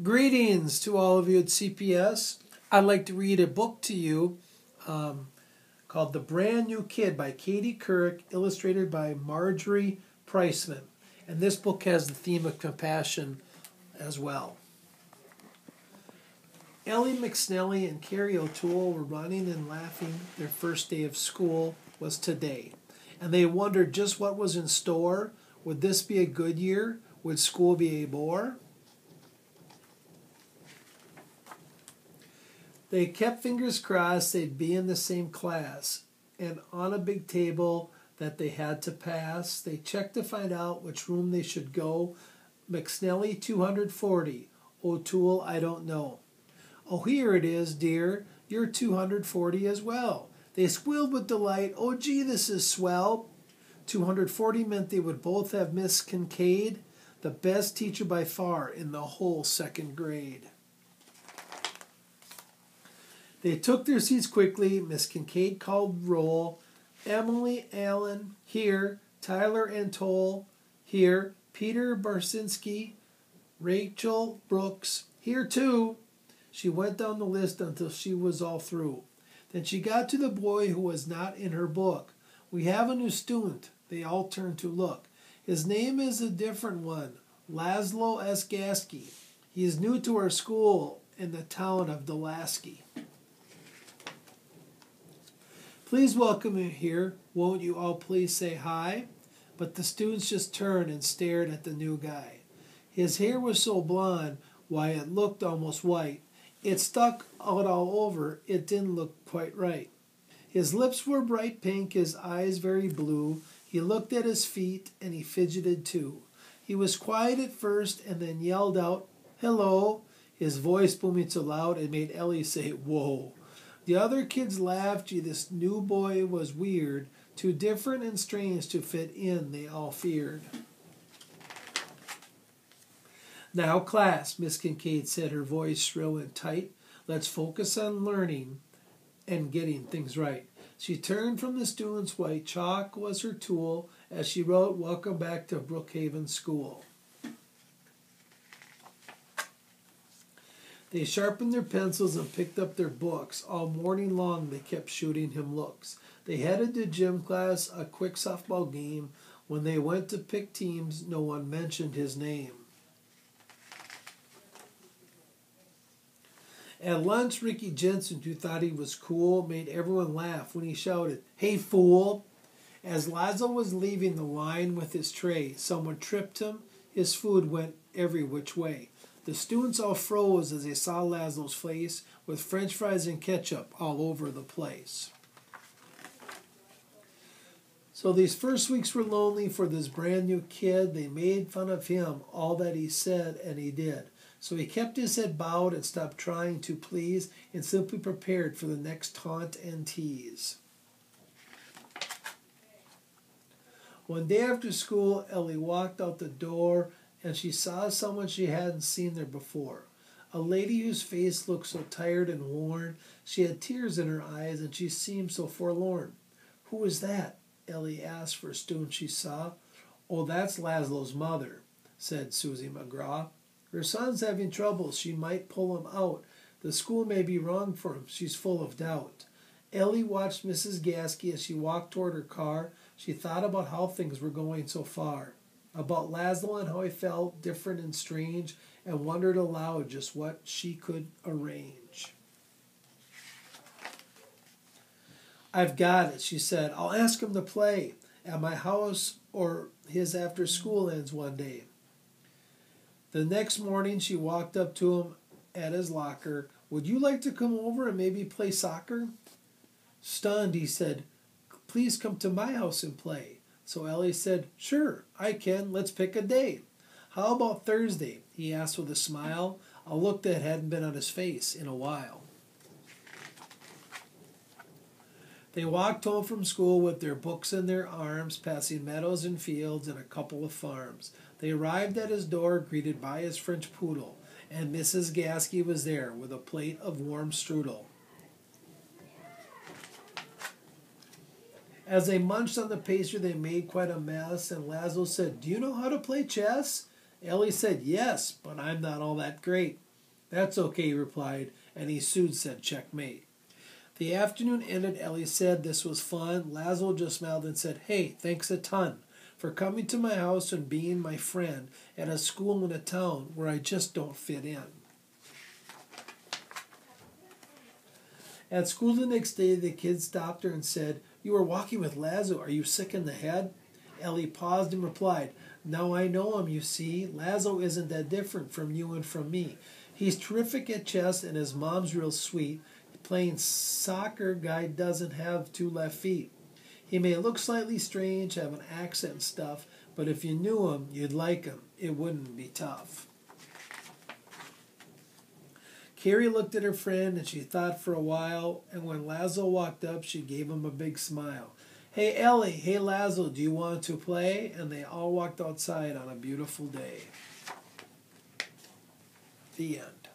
Greetings to all of you at CPS. I'd like to read a book to you called The Brand New Kid by Katie Couric, illustrated by Marjorie Priceman. And this book has the theme of compassion as well. Ellie McSnelly and Carrie O'Toole were running and laughing. Their first day of school was today. And they wondered just what was in store. Would this be a good year? Would school be a bore? They kept fingers crossed they'd be in the same class, and on a big table that they had to pass, they checked to find out which room they should go. McSnelly 240, O'Toole I don't know. Oh, here it is, dear, you're 240 as well. They squealed with delight. Oh, gee, this is swell. 240 meant they would both have Miss Kincaid, the best teacher by far in the whole second grade. They took their seats quickly. Miss Kincaid called roll. Emily Allen, here. Tyler and Toll, here. Peter Barsinski, Rachel Brooks, here too. She went down the list until she was all through. Then she got to the boy who was not in her book. We have a new student. They all turned to look. His name is a different one, Laszlo S. Gasky. He is new to our school in the town of Delaski. Please welcome him here. Won't you all please say hi? But the students just turned and stared at the new guy. His hair was so blonde, why it looked almost white. It stuck out all over. It didn't look quite right. His lips were bright pink, his eyes very blue. He looked at his feet and he fidgeted too. He was quiet at first and then yelled out, "Hello!" His voice booming so loud it made Ellie say, "Whoa!" The other kids laughed. Gee, this new boy was weird. Too different and strange to fit in, they all feared. Now, class, Miss Kincaid said, her voice shrill and tight. Let's focus on learning and getting things right. She turned from the students. White chalk was her tool as she wrote, "Welcome back to Brookhaven School." They sharpened their pencils and picked up their books. All morning long they kept shooting him looks. They headed to gym class, a quick softball game. When they went to pick teams, no one mentioned his name. At lunch, Ricky Jensen, who thought he was cool, made everyone laugh when he shouted, "Hey, fool!" As Laszlo was leaving the line with his tray, someone tripped him. His food went every which way. The students all froze as they saw Laszlo's face with French fries and ketchup all over the place. So these first weeks were lonely for this brand new kid. They made fun of him, all that he said and he did. So he kept his head bowed and stopped trying to please and simply prepared for the next taunt and tease. One day after school, Ellie walked out the door and she saw someone she hadn't seen there before. A lady whose face looked so tired and worn. She had tears in her eyes and she seemed so forlorn. "Who is that?" Ellie asked for a student she saw. "Oh, that's Laszlo's mother," said Susie McGraw. "Her son's having trouble. She might pull him out. The school may be wrong for him. She's full of doubt." Ellie watched Mrs. Gasky as she walked toward her car. She thought about how things were going so far, about Laszlo and how he felt different and strange, and wondered aloud just what she could arrange. "I've got it," she said. "I'll ask him to play at my house or his after school ends one day." The next morning she walked up to him at his locker. "Would you like to come over and maybe play soccer?" Stunned, he said, "Please come to my house and play." So Ellie said, "Sure, I can. Let's pick a day." "How about Thursday?" he asked with a smile, a look that hadn't been on his face in a while. They walked home from school with their books in their arms, passing meadows and fields and a couple of farms. They arrived at his door, greeted by his French poodle, and Mrs. Gasky was there with a plate of warm strudel. As they munched on the pastry, they made quite a mess, and Laszlo said, "Do you know how to play chess?" Ellie said, "Yes, but I'm not all that great." That's okay, he replied, and he soon said checkmate. The afternoon ended. Ellie said this was fun. Laszlo just smiled and said, hey, thanks a ton for coming to my house and being my friend at a school in a town where I just don't fit in. At school the next day, the kid stopped her and said, you were walking with Laszlo. Are you sick in the head? Ellie paused and replied, now I know him, you see. Laszlo isn't that different from you and from me. He's terrific at chess and his mom's real sweet. Playing soccer, guy doesn't have two left feet. He may look slightly strange, have an accent and stuff, but if you knew him, you'd like him. It wouldn't be tough. Carrie looked at her friend and she thought for a while, and when Laszlo walked up, she gave him a big smile. Hey Ellie, hey Laszlo, do you want to play? And they all walked outside on a beautiful day. The end.